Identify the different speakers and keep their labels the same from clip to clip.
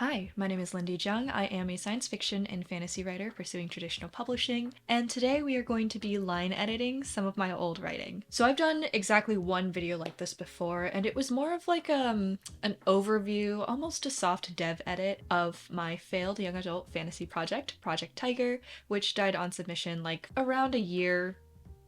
Speaker 1: Hi, my name is Lindy Jung. I am a science fiction and fantasy writer pursuing traditional publishing, and today we are going to be line editing some of my old writing. So I've done exactly one video like this before, and it was more of like an overview, almost a soft dev edit of my failed young adult fantasy project, Project Tiger, which died on submission like around a year,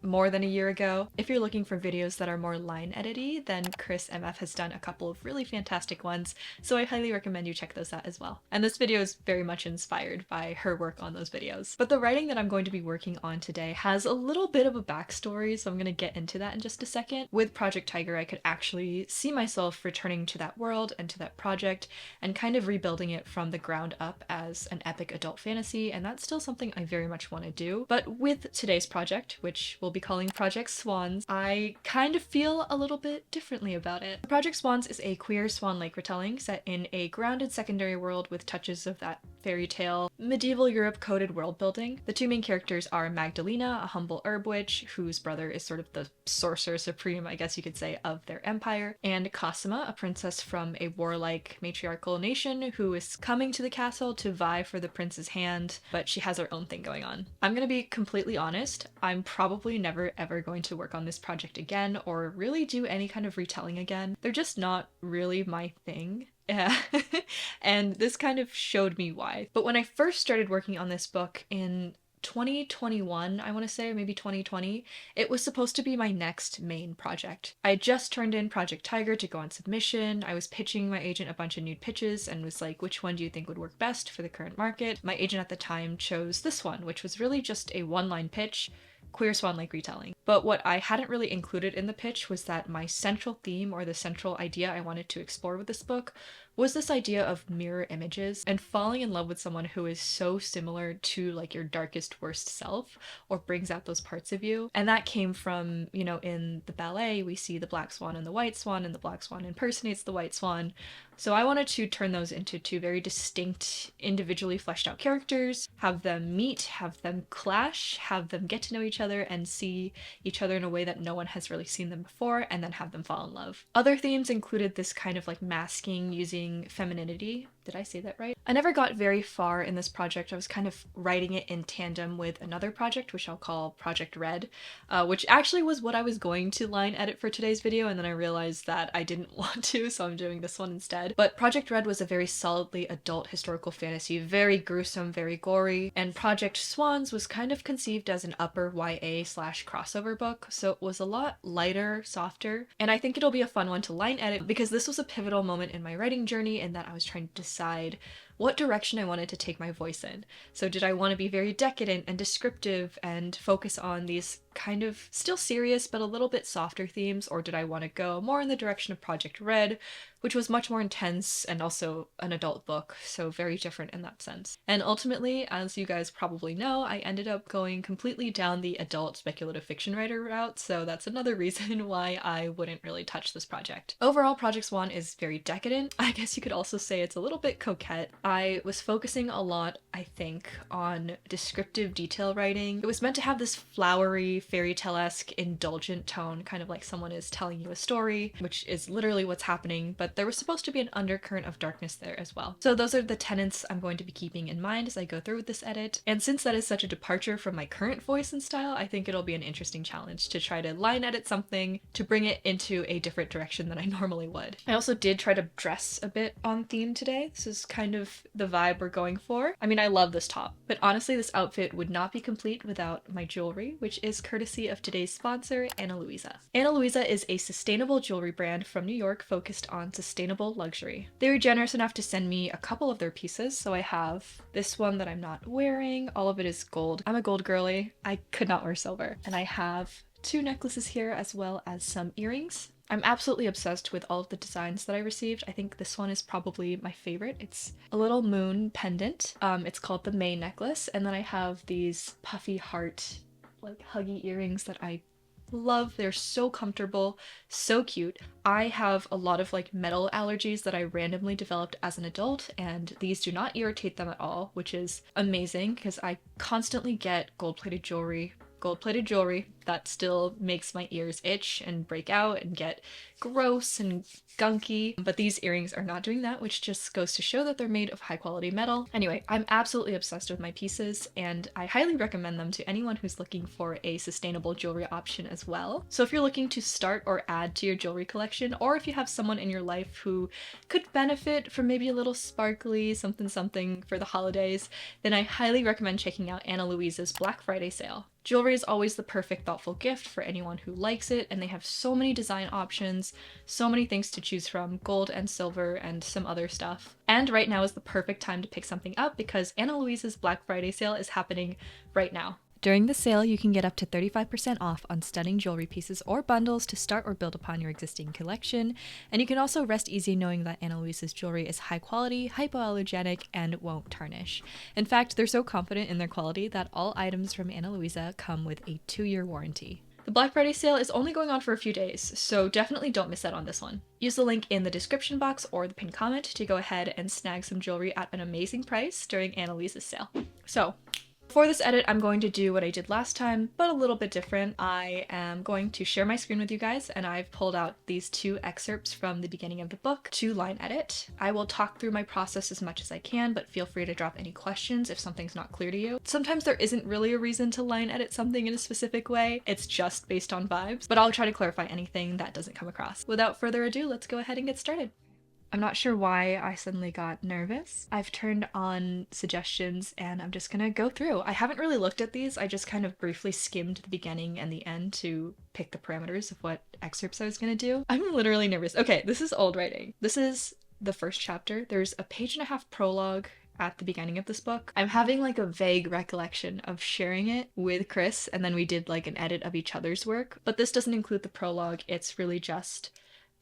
Speaker 1: more than a year ago. If you're looking for videos that are more line edity, then Chris MF has done a couple of really fantastic ones, so I highly recommend you check those out as well. And this video is very much inspired by her work on those videos. But the writing that I'm going to be working on today has a little bit of a backstory, so I'm going to get into that in just a second. With Project Tiger, I could actually see myself returning to that world and to that project and kind of rebuilding it from the ground up as an epic adult fantasy, and that's still something I very much want to do. But with today's project, which will be calling Project SWANS, I kind of feel a little bit differently about it. Project SWANS is a queer Swan-like retelling set in a grounded secondary world with touches of that fairy tale, medieval Europe coded world building. The two main characters are Magdalena, a humble herb witch whose brother is sort of the sorcerer supreme, I guess you could say, of their empire, and Cosima, a princess from a warlike matriarchal nation who is coming to the castle to vie for the prince's hand, but she has her own thing going on. I'm gonna be completely honest, I'm probably never ever going to work on this project again or really do any kind of retelling again. They're just not really my thing. Yeah. And this kind of showed me why. But when I first started working on this book in 2021, I want to say, maybe 2020, it was supposed to be my next main project. I had just turned in Project Tiger to go on submission. I was pitching my agent a bunch of nude pitches and was like, which one do you think would work best for the current market? My agent at the time chose this one, which was really just a one-line pitch, queer swan-like retelling. But what I hadn't really included in the pitch was that my central theme, or the central idea I wanted to explore with this book, was this idea of mirror images and falling in love with someone who is so similar to like your darkest, worst self, or brings out those parts of you. And that came from, you know, in the ballet, we see the black swan and the white swan, and the black swan impersonates the white swan. So I wanted to turn those into two very distinct, individually fleshed out characters, have them meet, have them clash, have them get to know each other and see each other in a way that no one has really seen them before, and then have them fall in love. Other themes included this kind of like masking using femininity. Did I say that right? I never got very far in this project. I was kind of writing it in tandem with another project, which I'll call Project Red, which actually was what I was going to line edit for today's video, and then I realized that I didn't want to, so I'm doing this one instead. But Project Red was a very solidly adult historical fantasy, very gruesome, very gory, and Project Swans was kind of conceived as an upper YA/crossover book, so it was a lot lighter, softer, and I think it'll be a fun one to line edit because this was a pivotal moment in my writing journey in that I was trying to decide what direction I wanted to take my voice in. So did I want to be very decadent and descriptive and focus on these kind of still serious but a little bit softer themes, or did I want to go more in the direction of Project Red, which was much more intense and also an adult book, so very different in that sense. And ultimately, as you guys probably know, I ended up going completely down the adult speculative fiction writer route, so that's another reason why I wouldn't really touch this project. Overall, Project Swan is very decadent. I guess you could also say it's a little bit coquette. I was focusing a lot, I think, on descriptive detail writing. It was meant to have this flowery, fairy tale-esque, indulgent tone, kind of like someone is telling you a story, which is literally what's happening, but there was supposed to be an undercurrent of darkness there as well. So those are the tenets I'm going to be keeping in mind as I go through with this edit, and since that is such a departure from my current voice and style, I think it'll be an interesting challenge to try to line edit something to bring it into a different direction than I normally would. I also did try to dress a bit on theme today. This is kind of the vibe we're going for. I mean, I love this top, but honestly this outfit would not be complete without my jewelry, which is courtesy of today's sponsor, Ana Luisa. Ana Luisa is a sustainable jewelry brand from New York focused on sustainable luxury. They were generous enough to send me a couple of their pieces, so I have this one that I'm not wearing. All of it is gold. I'm a gold girly. I could not wear silver. And I have two necklaces here as well as some earrings. I'm absolutely obsessed with all of the designs that I received. I think this one is probably my favorite. It's a little moon pendant. It's called the May necklace, and then I have these puffy heart, like huggy earrings that I love. They're so comfortable, so cute. I have a lot of like metal allergies that I randomly developed as an adult, and these do not irritate them at all, which is amazing because I constantly get gold-plated jewelry that still makes my ears itch and break out and get gross and gunky. But these earrings are not doing that, which just goes to show that they're made of high quality metal. Anyway, I'm absolutely obsessed with my pieces, and I highly recommend them to anyone who's looking for a sustainable jewelry option as well. So if you're looking to start or add to your jewelry collection, or if you have someone in your life who could benefit from maybe a little sparkly something for the holidays, then I highly recommend checking out Ana Luisa's Black Friday sale. Jewelry is always the perfect thoughtful gift for anyone who likes it, and they have so many design options, so many things to choose from, gold and silver and some other stuff. And right now is the perfect time to pick something up because Ana Luisa's Black Friday sale is happening right now. During the sale, you can get up to 35% off on stunning jewelry pieces or bundles to start or build upon your existing collection, and you can also rest easy knowing that Ana Luisa's jewelry is high quality, hypoallergenic, and won't tarnish. In fact, they're so confident in their quality that all items from Ana Luisa come with a 2-year warranty. The Black Friday sale is only going on for a few days, so definitely don't miss out on this one. Use the link in the description box or the pinned comment to go ahead and snag some jewelry at an amazing price during Ana Luisa's sale. So, for this edit, I'm going to do what I did last time, but a little bit different. I am going to share my screen with you guys, and I've pulled out these 2 excerpts from the beginning of the book to line edit. I will talk through my process as much as I can, but feel free to drop any questions if something's not clear to you. Sometimes there isn't really a reason to line edit something in a specific way. It's just based on vibes, but I'll try to clarify anything that doesn't come across. Without further ado, let's go ahead and get started. I'm not sure why I suddenly got nervous. I've turned on suggestions and I'm just gonna go through. I haven't really looked at these. I just kind of briefly skimmed the beginning and the end to pick the parameters of what excerpts I was gonna do. I'm literally nervous. Okay, this is old writing. This is the first chapter. There's a 1.5-page prologue at the beginning of this book. I'm having like a vague recollection of sharing it with Chris, and then we did like an edit of each other's work, but this doesn't include the prologue. It's really just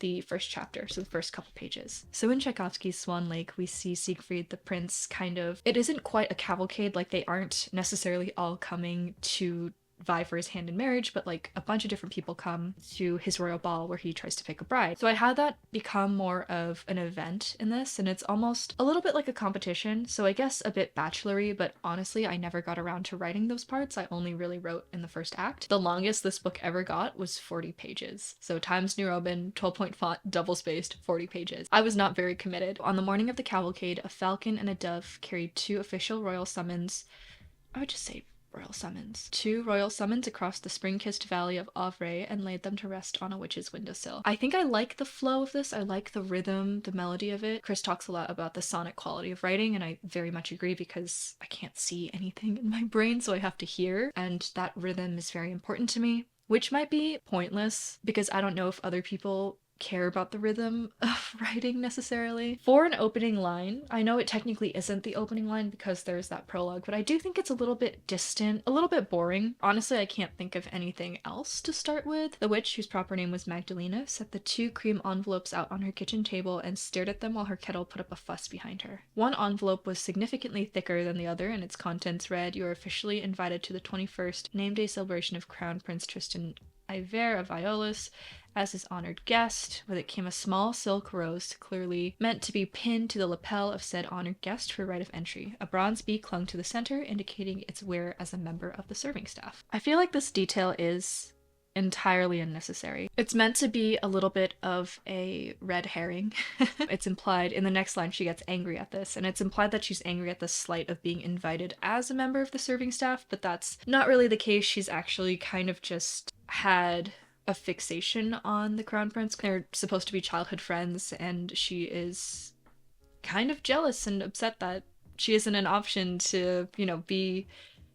Speaker 1: the first chapter, so the first couple pages. So in Tchaikovsky's Swan Lake, we see Siegfried the prince kind of, it isn't quite a cavalcade, like they aren't necessarily all coming to vie for his hand in marriage, but like a bunch of different people come to his royal ball where he tries to pick a bride. So I had that become more of an event in this, and it's almost a little bit like a competition, so I guess a bit bachelory, but honestly I never got around to writing those parts. I only really wrote in the first act. The longest this book ever got was 40 pages. So Times New Roman, 12-point font, double-spaced, 40 pages. I was not very committed. On the morning of the cavalcade, a falcon and a dove carried 2 official royal summons. I would just say royal summons. 2 royal summons across the spring-kissed valley of Auvray and laid them to rest on a witch's windowsill. I think I like the flow of this. I like the rhythm, the melody of it. Chris talks a lot about the sonic quality of writing, and I very much agree because I can't see anything in my brain, so I have to hear, and that rhythm is very important to me, which might be pointless because I don't know if other people care about the rhythm of writing necessarily. For an opening line, I know it technically isn't the opening line because there's that prologue, but I do think it's a little bit distant, a little bit boring. Honestly, I can't think of anything else to start with. The witch, whose proper name was Magdalena, set the 2 cream envelopes out on her kitchen table and stared at them while her kettle put up a fuss behind her. One envelope was significantly thicker than the other, and its contents read, "You are officially invited to the 21st name day celebration of Crown Prince Tristan Iver of Aeolus as his honored guest." With it came a small silk rose, clearly meant to be pinned to the lapel of said honored guest for right of entry. A bronze bee clung to the center, indicating its wearer as a member of the serving staff. I feel like this detail is entirely unnecessary. It's meant to be a little bit of a red herring. It's implied in the next line she gets angry at this, and it's implied that she's angry at the slight of being invited as a member of the serving staff, but that's not really the case. She's actually kind of just had a fixation on the crown prince. They're supposed to be childhood friends, and she is kind of jealous and upset that she isn't an option to, you know, be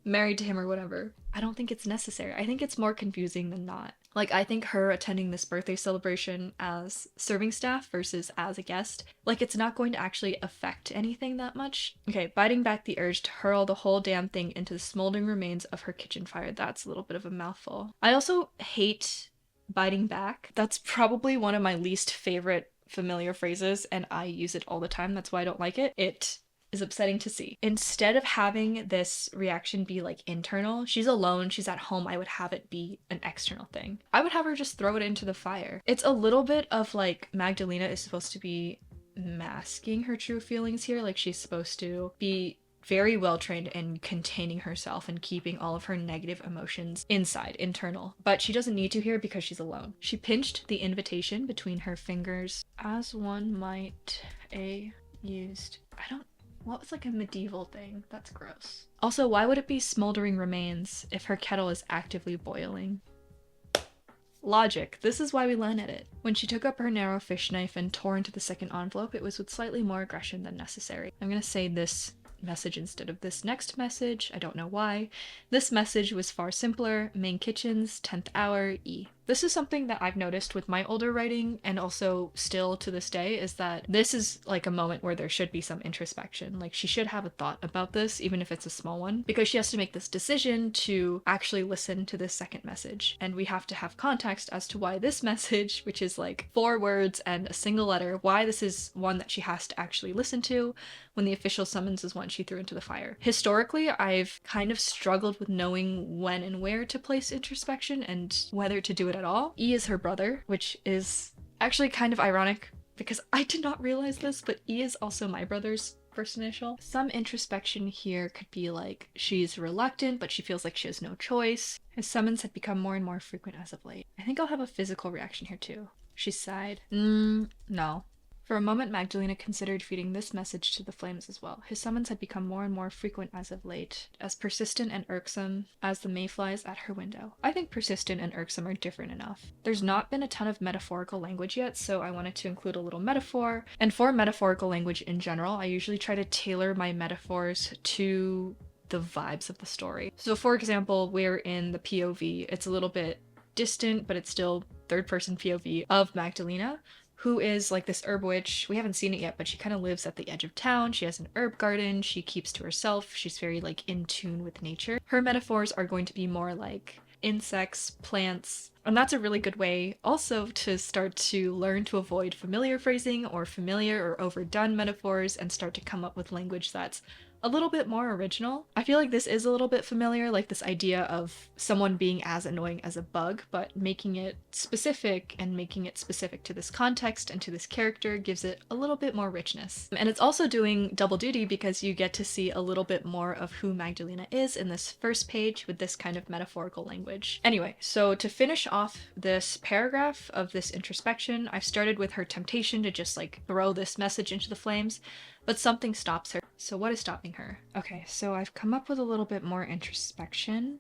Speaker 1: married to him or whatever. I don't think it's necessary. I think it's more confusing than not. Like, I think her attending this birthday celebration as serving staff versus as a guest, like, it's not going to actually affect anything that much. Okay, biting back the urge to hurl the whole damn thing into the smoldering remains of her kitchen fire. That's a little bit of a mouthful. I also hate biting back. That's probably one of my least favorite familiar phrases, and I use it all the time. That's why I don't like it. It is upsetting to see. Instead of having this reaction be like internal, she's alone, she's at home, I would have it be an external thing. I would have her just throw it into the fire. It's a little bit of like Magdalena is supposed to be masking her true feelings here, like she's supposed to be very well trained in containing herself and keeping all of her negative emotions inside, internal. But she doesn't need to here because she's alone. She pinched the invitation between her fingers as one might a used. What was like a medieval thing? That's gross. Also, why would it be smoldering remains if her kettle is actively boiling? Logic. This is why we line edit. When she took up her narrow fish knife and tore into the second envelope, it was with slightly more aggression than necessary. I'm gonna say this message instead of this next message. I don't know why. This message was far simpler. Main kitchens, 10th hour, E. This is something that I've noticed with my older writing, and also still to this day, is that this is like a moment where there should be some introspection. Like, she should have a thought about this, even if it's a small one, because she has to make this decision to actually listen to this second message. And we have to have context as to why this message, which is like 4 words and a single letter, why this is one that she has to actually listen to when the official summons is one she threw into the fire. Historically, I've kind of struggled with knowing when and where to place introspection and whether to do it at all. E is her brother, which is actually kind of ironic because I did not realize this, but E is also my brother's first initial. Some introspection here could be like, she's reluctant, but she feels like she has no choice. His summons had become more and more frequent as of late. I think I'll have a physical reaction here too. She sighed. No. For a moment, Magdalena considered feeding this message to the flames as well. His summons had become more and more frequent as of late, as persistent and irksome as the mayflies at her window. I think persistent and irksome are different enough. There's not been a ton of metaphorical language yet, so I wanted to include a little metaphor. And for metaphorical language in general, I usually try to tailor my metaphors to the vibes of the story. So for example, we're in the POV. It's a little bit distant, but it's still third-person POV of Magdalena, who is like this herb witch. We haven't seen it yet, but she kind of lives at the edge of town. She has an herb garden. She keeps to herself. She's very like in tune with nature. Her metaphors are going to be more like insects, plants, and that's a really good way also to start to learn to avoid familiar phrasing or familiar or overdone metaphors and start to come up with language that's a little bit more original. I feel like this is a little bit familiar, like this idea of someone being as annoying as a bug, but making it specific and making it specific to this context and to this character gives it a little bit more richness. And it's also doing double duty because you get to see a little bit more of who Magdalena is in this first page with this kind of metaphorical language. Anyway, so to finish off this paragraph of this introspection, I've started with her temptation to just like throw this message into the flames, but something stops her. So what is stopping her? Okay, so I've come up with a little bit more introspection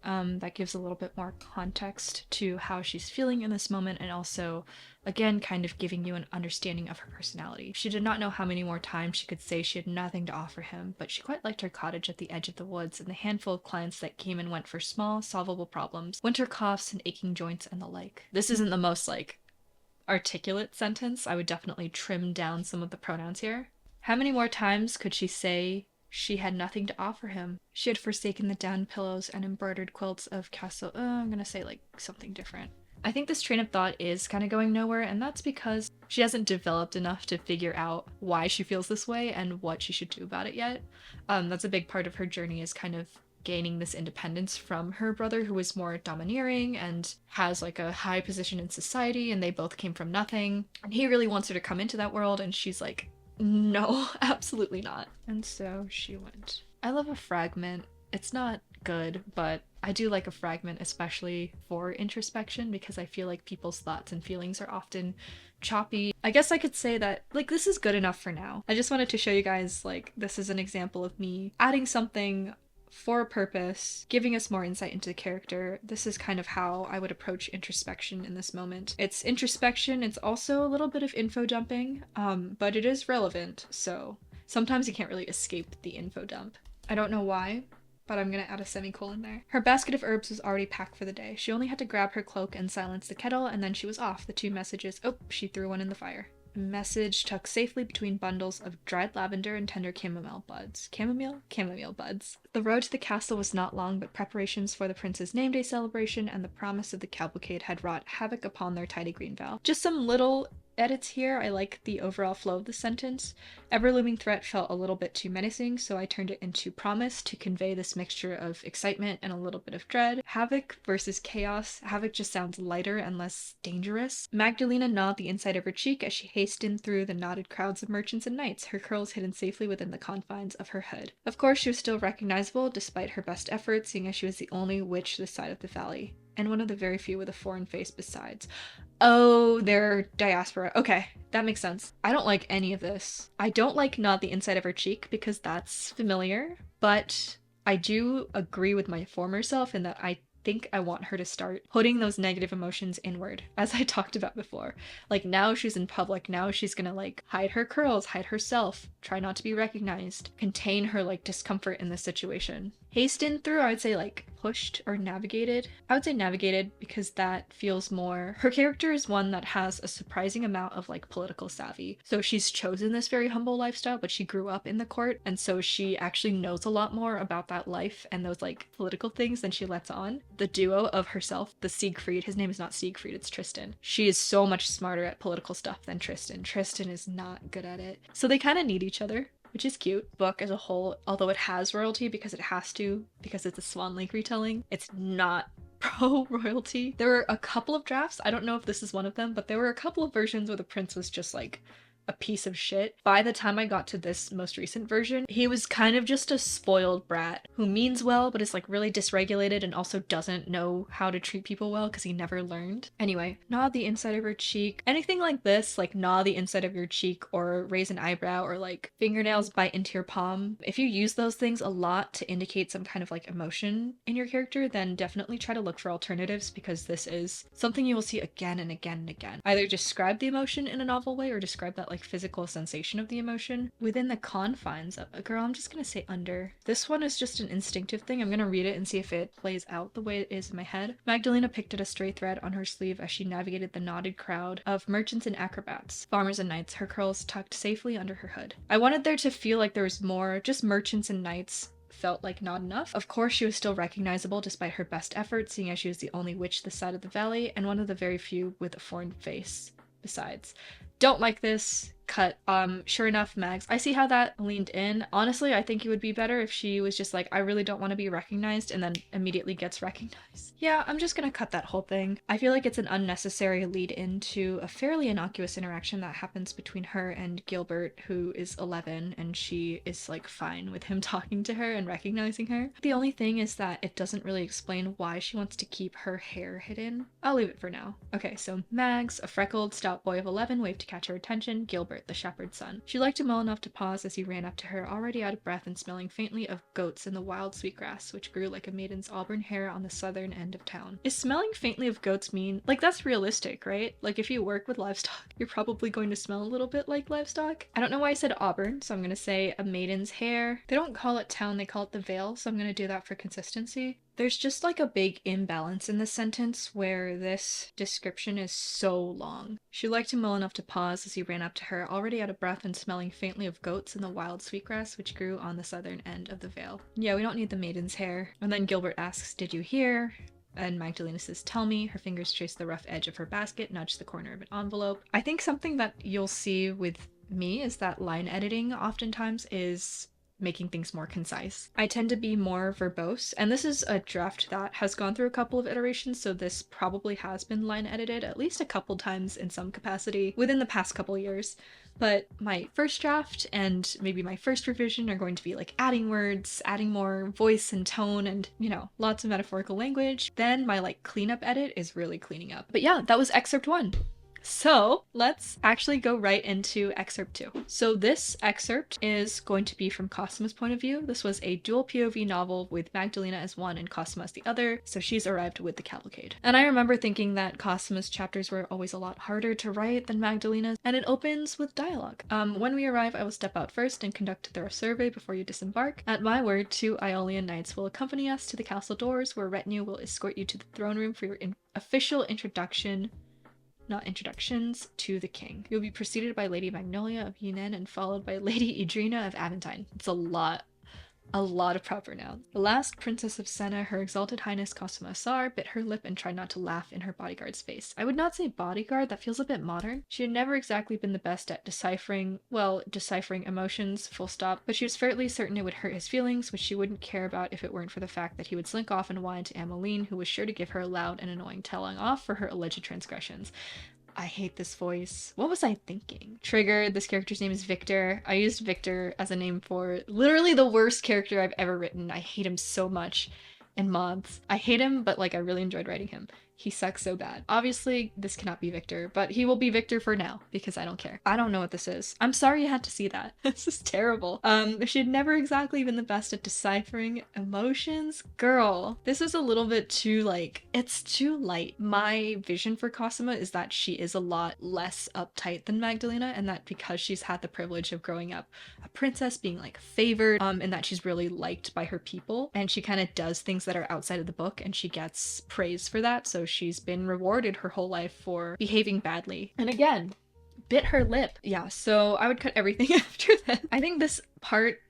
Speaker 1: that gives a little bit more context to how she's feeling in this moment, and also, again, kind of giving you an understanding of her personality. She did not know how many more times she could say she had nothing to offer him, but she quite liked her cottage at the edge of the woods and the handful of clients that came and went for small, solvable problems, winter coughs and aching joints and the like. This isn't the most, like, articulate sentence. I would definitely trim down some of the pronouns here. How many more times could she say she had nothing to offer him? She had forsaken the down pillows and embroidered quilts of castle. I'm gonna say like something different. I think this train of thought is kind of going nowhere, and that's because she hasn't developed enough to figure out why she feels this way and what she should do about it yet. That's a big part of her journey, is kind of gaining this independence from her brother, who is more domineering and has like a high position in society, and they both came from nothing. And he really wants her to come into that world, and she's like, no, absolutely not. And so she went. I love a fragment. It's not good, but I do like a fragment, especially for introspection, because I feel like people's thoughts and feelings are often choppy. I guess I could say that, like, this is good enough for now. I just wanted to show you guys, like, this is an example of me adding something for a purpose, giving us more insight into the character. This is kind of how I would approach introspection in this moment. It's introspection, it's also a little bit of info dumping, but it is relevant, so sometimes you can't really escape the info dump. I don't know why, but I'm gonna add a semicolon there. Her basket of herbs was already packed for the day. She only had to grab her cloak and silence the kettle, and then she was off. The 2 messages. Oh, she threw one in the fire. Message tucked safely between bundles of dried lavender and tender chamomile buds. Chamomile buds. The road to the castle was not long, but preparations for the prince's name day celebration and the promise of the cavalcade had wrought havoc upon their tidy Greenvale. Just some little edits here. I like the overall flow of the sentence. Ever-looming threat felt a little bit too menacing, so I turned it into promise to convey this mixture of excitement and a little bit of dread. Havoc versus chaos. Havoc just sounds lighter and less dangerous. Magdalena gnawed the inside of her cheek as she hastened through the knotted crowds of merchants and knights, her curls hidden safely within the confines of her hood. Of course, she was still recognizable despite her best efforts, seeing as she was the only witch this side of the valley, and one of the very few with a foreign face besides. Oh, they're diaspora. Okay, that makes sense. I don't like any of this. I don't like not the inside of her cheek because that's familiar, but I do agree with my former self in that I think I want her to start putting those negative emotions inward, as I talked about before. Like, now she's in public, now she's gonna like hide her curls, hide herself, try not to be recognized, contain her like discomfort in this situation. Hastened through, I would say like pushed or navigated. I would say navigated because that feels more, her character is one that has a surprising amount of like political savvy. So she's chosen this very humble lifestyle, but she grew up in the court, and so she actually knows a lot more about that life and those like political things than she lets on. The duo of herself, the Siegfried, his name is not Siegfried, it's Tristan. She is so much smarter at political stuff than Tristan. Tristan is not good at it. So they kind of need each other, which is cute. Book as a whole, although it has royalty because it has to, because it's a Swan Lake retelling, it's not pro-royalty. There were a couple of drafts, I don't know if this is one of them, but there were a couple of versions where the prince was just like a piece of shit. By the time I got to this most recent version, he was kind of just a spoiled brat who means well but is like really dysregulated and also doesn't know how to treat people well because he never learned. Anyway, gnaw the inside of her cheek. Anything like this, like gnaw the inside of your cheek or raise an eyebrow or like fingernails bite into your palm. If you use those things a lot to indicate some kind of like emotion in your character, then definitely try to look for alternatives, because this is something you will see again and again and again. Either describe the emotion in a novel way or describe that like physical sensation of the emotion within the confines of a girl. I'm just gonna say under. This one is just an instinctive thing. I'm gonna read it and see if it plays out the way it is in my head. Magdalena picked at a stray thread on her sleeve as she navigated the knotted crowd of merchants and acrobats, farmers and knights, her curls tucked safely under her hood. I wanted there to feel like there was more. Just merchants and knights felt like not enough. Of course, she was still recognizable despite her best efforts, seeing as she was the only witch this side of the valley and one of the very few with a foreign face besides. Don't like this. Cut. Sure enough, Mags. I see how that leaned in. Honestly, I think it would be better if she was just like, I really don't want to be recognized, and then immediately gets recognized. Yeah, I'm just gonna cut that whole thing. I feel like it's an unnecessary lead into a fairly innocuous interaction that happens between her and Gilbert, who is 11, and she is like fine with him talking to her and recognizing her. The only thing is that it doesn't really explain why she wants to keep her hair hidden. I'll leave it for now. Okay, so Mags, a freckled, stout boy of 11, waved to catch her attention. Gilbert, the shepherd's son. She liked him well enough to pause as he ran up to her, already out of breath and smelling faintly of goats and the wild sweetgrass, which grew like a maiden's auburn hair on the southern end of town. Is smelling faintly of goats mean, like, that's realistic, right? Like, if you work with livestock, you're probably going to smell a little bit like livestock. I don't know why I said auburn, so I'm gonna say a maiden's hair. They don't call it town, they call it the vale, so I'm gonna do that for consistency. There's just like a big imbalance in this sentence where this description is so long. She liked him well enough to pause as he ran up to her, already out of breath and smelling faintly of goats and the wild sweetgrass which grew on the southern end of the vale. Yeah, we don't need the maiden's hair. And then Gilbert asks, did you hear? And Magdalena says, tell me. Her fingers trace the rough edge of her basket, nudge the corner of an envelope. I think something that you'll see with me is that line editing oftentimes is making things more concise. I tend to be more verbose, and this is a draft that has gone through a couple of iterations, so this probably has been line edited at least a couple times in some capacity within the past couple years. But my first draft and maybe my first revision are going to be like adding words, adding more voice and tone and, you know, lots of metaphorical language. Then my like cleanup edit is really cleaning up. But yeah, that was excerpt 1. So let's actually go right into excerpt 2. So this excerpt is going to be from Cosima's point of view. This was a dual POV novel with Magdalena as one and Cosima as the other, so she's arrived with the cavalcade. And I remember thinking that Cosima's chapters were always a lot harder to write than Magdalena's, and it opens with dialogue. When we arrive, I will step out first and conduct a thorough survey before you disembark. At my word, 2 Aeolian knights will accompany us to the castle doors, where retinue will escort you to the throne room for your official introduction, not introductions, to the king. You'll be preceded by Lady Magnolia of Yunnan and followed by Lady Idrina of Aventine. It's a lot A lot of proper nouns. The last princess of Senna, Her Exalted Highness Cosima Assar, bit her lip and tried not to laugh in her bodyguard's face. I would not say bodyguard, that feels a bit modern. She had never exactly been the best at deciphering emotions, full stop, but she was fairly certain it would hurt his feelings, which she wouldn't care about if it weren't for the fact that he would slink off and whine to Ameline, who was sure to give her a loud and annoying telling off for her alleged transgressions. I hate this voice. What was I thinking? Triggered. This character's name is Victor. I used Victor as a name for literally the worst character I've ever written. I hate him so much in mods. I hate him, but like I really enjoyed writing him. He sucks so bad. Obviously, this cannot be Victor, but he will be Victor for now because I don't care. I don't know what this is. I'm sorry you had to see that. This is terrible. She had never exactly been the best at deciphering emotions. Girl, this is a little bit too it's too light. My vision for Cosima is that she is a lot less uptight than Magdalena, and that because she's had the privilege of growing up a princess, being like favored, and that she's really liked by her people, and she kind of does things that are outside of the book and she gets praise for that. So she's been rewarded her whole life for behaving badly. And again, bit her lip. Yeah, so I would cut everything after that. I think this part,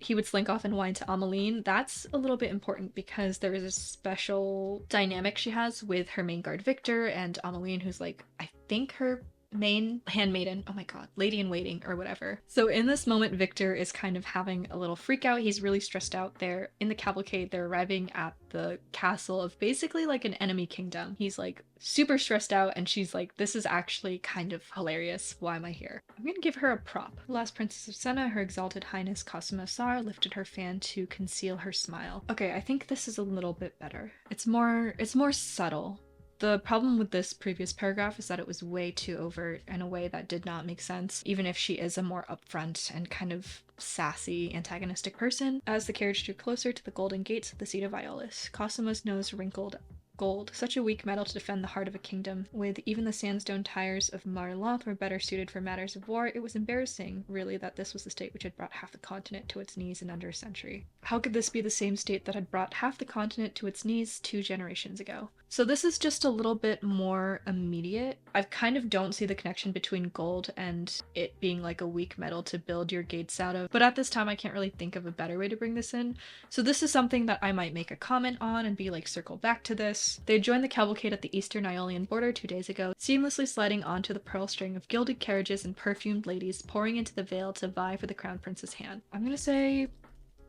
Speaker 1: he would slink off and whine to Ameline. That's a little bit important because there is a special dynamic she has with her main guard Victor and Ameline, who's like, I think her main handmaiden, oh my god, lady in waiting or whatever. So in this moment, Victor is kind of having a little freak out. He's really stressed out. They're in the cavalcade. They're arriving at the castle of basically like an enemy kingdom. He's like super stressed out and she's like, this is actually kind of hilarious. Why am I here? I'm gonna give her a prop. The last princess of Senna, Her Exalted Highness Cosima Assar, lifted her fan to conceal her smile. Okay, I think this is a little bit better. It's more subtle. The problem with this previous paragraph is that it was way too overt in a way that did not make sense, even if she is a more upfront and kind of sassy, antagonistic person. As the carriage drew closer to the golden gates of the seat of Iolus, Cosima's nose wrinkled. Gold, such a weak metal to defend the heart of a kingdom. With even the sandstone tires of Marloth were better suited for matters of war, it was embarrassing, really, that this was the state which had brought half the continent to its knees in under a century. How could this be the same state that had brought half the continent to its knees 2 generations ago? So this is just a little bit more immediate. I kind of don't see the connection between gold and it being like a weak metal to build your gates out of, but at this time I can't really think of a better way to bring this in. So this is something that I might make a comment on and be like, circle back to this. They joined the cavalcade at the eastern Iolian border 2 days ago, seamlessly sliding onto the pearl string of gilded carriages and perfumed ladies pouring into the vale to vie for the crown prince's hand. I'm gonna say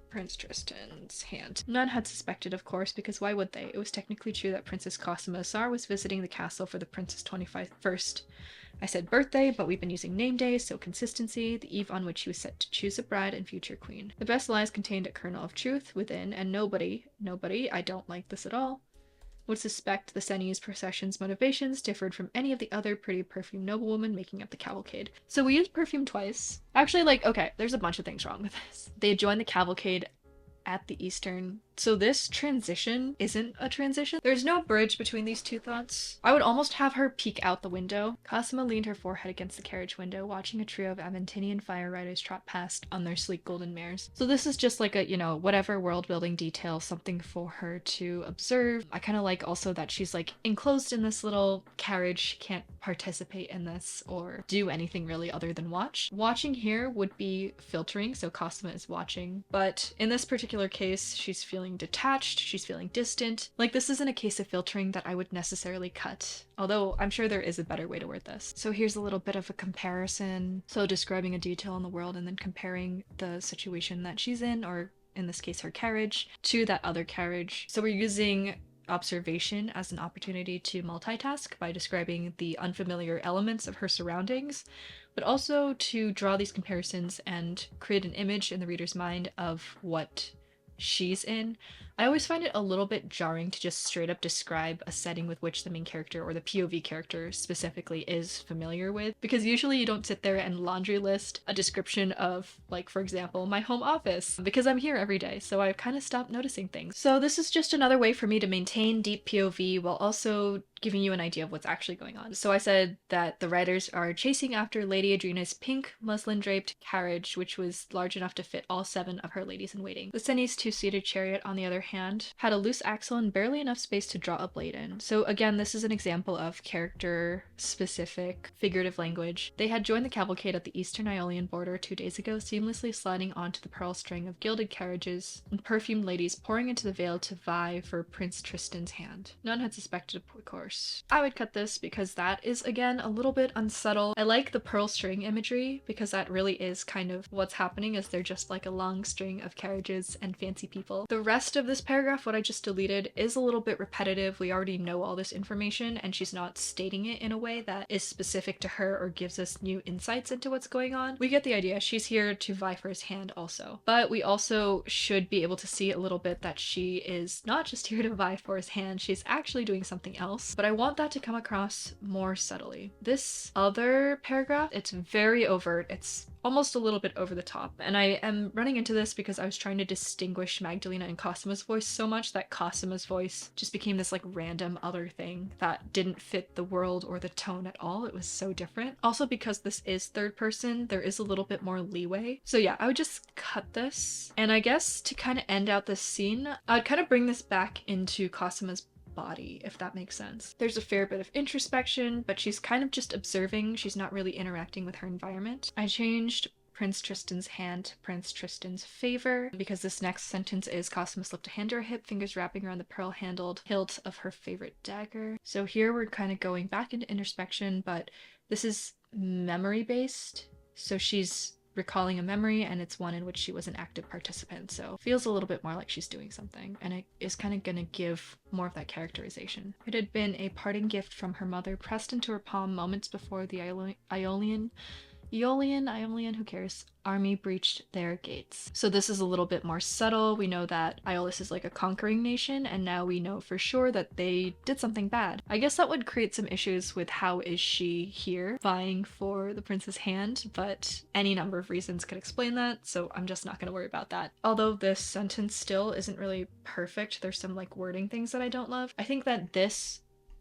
Speaker 1: Prince Tristan's hand. None had suspected, of course, because why would they? It was technically true that Princess Cosima Assar was visiting the castle for the prince's 21st. I said birthday, but we've been using name days, so consistency, the eve on which he was set to choose a bride and future queen. The best lies contained a kernel of truth within, and nobody, I don't like this at all, would suspect the Senese procession's motivations differed from any of the other pretty perfumed noblewomen making up the cavalcade. So we used perfume twice. Actually, okay, there's a bunch of things wrong with this. They joined the cavalcade at the eastern. So this transition isn't a transition. There's no bridge between these two thoughts. I would almost have her peek out the window. Cosima leaned her forehead against the carriage window, watching a trio of Aventinian fire riders trot past on their sleek golden mares. So this is just like a, whatever world building detail, something for her to observe. I kind of like also that she's like enclosed in this little carriage. She can't participate in this or do anything really other than watch. Watching here would be filtering, so Cosima is watching. But in this particular case, she's feeling detached, she's feeling distant. Like, this isn't a case of filtering that I would necessarily cut, although I'm sure there is a better way to word this. So here's a little bit of a comparison. So describing a detail in the world and then comparing the situation that she's in, or in this case her carriage, to that other carriage. So we're using observation as an opportunity to multitask by describing the unfamiliar elements of her surroundings, but also to draw these comparisons and create an image in the reader's mind of what she's in. I always find it a little bit jarring to just straight up describe a setting with which the main character or the POV character specifically is familiar with, because usually you don't sit there and laundry list a description of, like, for example, my home office, because I'm here every day, so I've kind of stopped noticing things. So this is just another way for me to maintain deep POV while also giving you an idea of what's actually going on. So I said that the writers are chasing after Lady Adrena's pink muslin-draped carriage, which was large enough to fit all 7 of her ladies in waiting. Lysenne's 2-seated chariot, on the other hand, had a loose axle and barely enough space to draw a blade in. So again, this is an example of character-specific figurative language. They had joined the cavalcade at the eastern Iolian border 2 days ago, seamlessly sliding onto the pearl string of gilded carriages and perfumed ladies pouring into the vale to vie for Prince Tristan's hand. None had suspected a course. I would cut this because that is, again, a little bit unsubtle. I like the pearl string imagery because that really is kind of what's happening, is they're just like a long string of carriages and fancy people. The rest of this paragraph, what I just deleted, is a little bit repetitive. We already know all this information and she's not stating it in a way that is specific to her or gives us new insights into what's going on. We get the idea. She's here to vie for his hand also. But we also should be able to see a little bit that she is not just here to vie for his hand, she's actually doing something else. But I want that to come across more subtly. This other paragraph, it's very overt. It's almost a little bit over the top. And I am running into this because I was trying to distinguish Magdalena and Cosima's voice so much that Cosima's voice just became this like random other thing that didn't fit the world or the tone at all. It was so different. Also, because this is third person, there is a little bit more leeway. So yeah, I would just cut this. And I guess to kind of end out this scene, I would kind of bring this back into Cosima's body, if that makes sense. There's a fair bit of introspection, but she's kind of just observing. She's not really interacting with her environment. I changed Prince Tristan's hand to Prince Tristan's favor because this next sentence is Cosima slipped a hand to her hip, fingers wrapping around the pearl-handled hilt of her favorite dagger. So here we're kind of going back into introspection, but this is memory-based. So she's recalling a memory and it's one in which she was an active participant, so feels a little bit more like she's doing something, and it is kind of gonna give more of that characterization. It had been a parting gift from her mother, pressed into her palm moments before the Iolian, who cares, army breached their gates. So this is a little bit more subtle. We know that Iolus is like a conquering nation, and now we know for sure that they did something bad. I guess that would create some issues with how is she here vying for the prince's hand, but any number of reasons could explain that, so I'm just not gonna worry about that. Although this sentence still isn't really perfect, there's some like wording things that I don't love. I think that this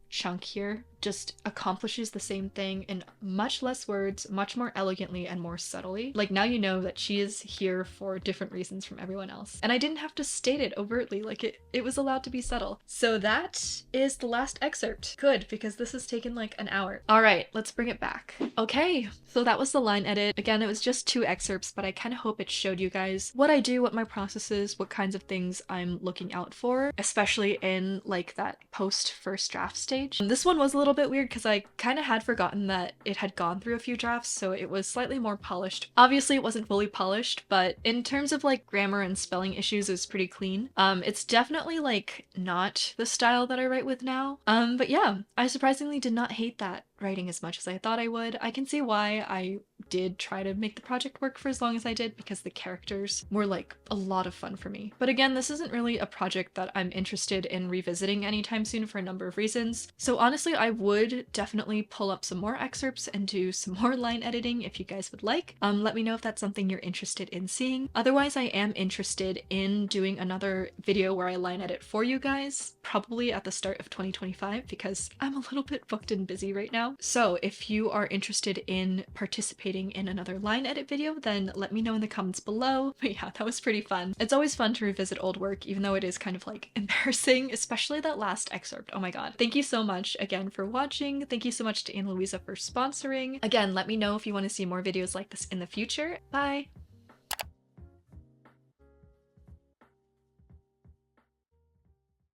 Speaker 1: chunk here just accomplishes the same thing in much less words, much more elegantly and more subtly. Like, now you know that she is here for different reasons from everyone else. And I didn't have to state it overtly, like it was allowed to be subtle. So that is the last excerpt. Good, because this has taken like an hour. All right, let's bring it back. Okay, so that was the line edit. Again, it was just 2 excerpts, but I kind of hope it showed you guys what I do, what my process is, what kinds of things I'm looking out for, especially in like that post first draft stage. And this one was a little bit weird because I kind of had forgotten that it had gone through a few drafts, so it was slightly more polished. Obviously, it wasn't fully polished, but in terms of like grammar and spelling issues, it's pretty clean. It's definitely like not the style that I write with now. But yeah, I surprisingly did not hate that writing as much as I thought I would. I can see why I did try to make the project work for as long as I did, because the characters were like a lot of fun for me. But again, this isn't really a project that I'm interested in revisiting anytime soon for a number of reasons. So honestly, I would definitely pull up some more excerpts and do some more line editing if you guys would like. Let me know if that's something you're interested in seeing. Otherwise, I am interested in doing another video where I line edit for you guys, probably at the start of 2025, because I'm a little bit booked and busy right now. So if you are interested in participating in another line edit video, then let me know in the comments below. But yeah, that was pretty fun. It's always fun to revisit old work, even though it is kind of like embarrassing, especially that last excerpt. Oh my god. Thank you so much again for watching. Thank you so much to Anna Louisa for sponsoring. Again, let me know if you want to see more videos like this in the future. Bye!